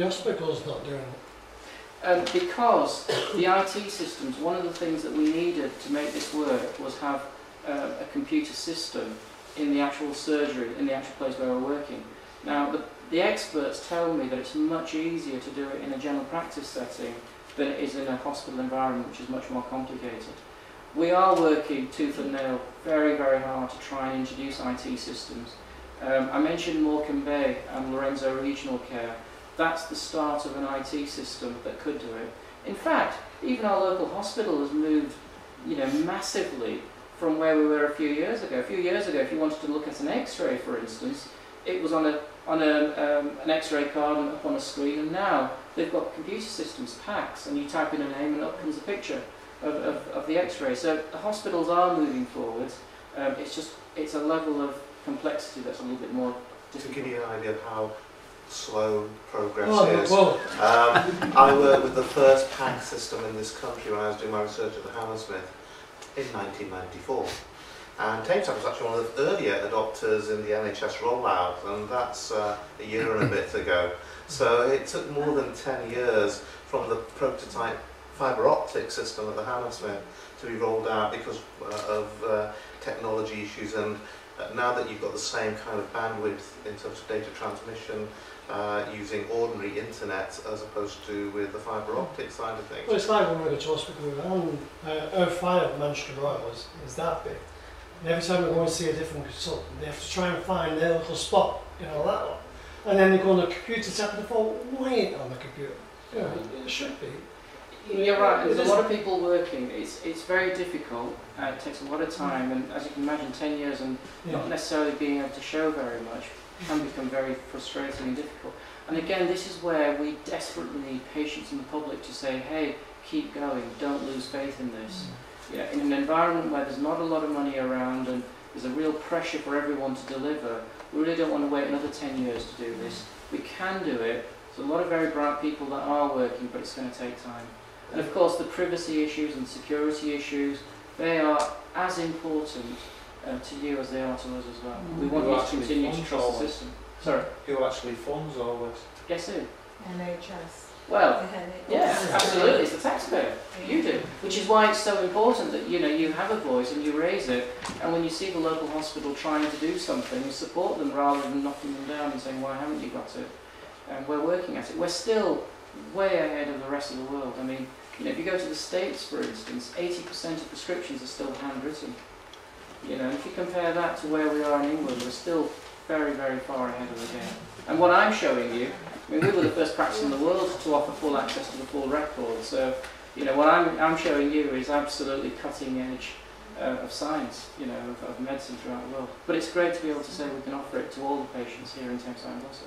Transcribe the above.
the hospital's not doing it? Because the IT systems, one of the things that we needed to make this work was have a computer system in the actual surgery, in the actual place where we're working. Now, the experts tell me that it's much easier to do it in a general practice setting than it is in a hospital environment, which is much more complicated. We are working tooth and nail very, very hard to try and introduce IT systems. I mentioned Morecambe Bay and Lorenzo Regional Care. That's the start of an IT system that could do it. In fact, even our local hospital has moved, massively from where we were a few years ago. A few years ago, if you wanted to look at an X-ray, for instance, it was on an X-ray card and up on a screen, and now they've got computer systems, PACS, and you type in a name and up comes a picture of the X-ray. So the hospitals are moving forward. It's a level of complexity that's a little bit more difficult. To give you an idea of how slow progress is, Well. I worked with the first PACS system in this country when I was doing my research at the Hammersmith in 1994. And Tameside was actually one of the earlier adopters in the NHS rollout, and that's a year and a bit ago. So it took more than 10 years from the prototype fibre optic system at the Hammersmith to be rolled out because of technology issues, and now that you've got the same kind of bandwidth in terms of data transmission using ordinary internet as opposed to with the fibre optic side of things. Well, it's like when we go to hospital, our file at Manchester Royal is that big. And every time we go and see a different consultant, they have to try and find their little spot, that one. And then they go on the computer tab and they thought, why ain't it on the computer? It should be. You're right, there's a lot of people working. It's very difficult, it takes a lot of time, and as you can imagine, 10 years and not necessarily being able to show very much can become very frustrating and difficult. And again, this is where we desperately need patients and the public to say, hey, keep going, don't lose faith in this. In an environment where there's not a lot of money around and there's a real pressure for everyone to deliver, we really don't want to wait another 10 years to do this. We can do it. There's a lot of very bright people that are working, but it's going to take time. And of course the privacy issues and security issues, they are as important to you as they are to us as well. We want you to continue to trust the system. Sorry? Who actually funds all this? Guess who? NHS. Well, yeah, absolutely, it's the taxpayer. You do. Which is why it's so important that you have a voice and you raise it, and when you see the local hospital trying to do something, you support them rather than knocking them down and saying, why haven't you got it? And we're working at it. We're still way ahead of the rest of the world. I mean, if you go to the States, for instance, 80% of prescriptions are still handwritten. If you compare that to where we are in England, we're still very, very far ahead of the game. And what I'm showing you, we were the first practice in the world to offer full access to the full record. So, what I'm showing you is absolutely cutting edge of science, of medicine throughout the world. But it's great to be able to say we can offer it to all the patients here in Tameside also.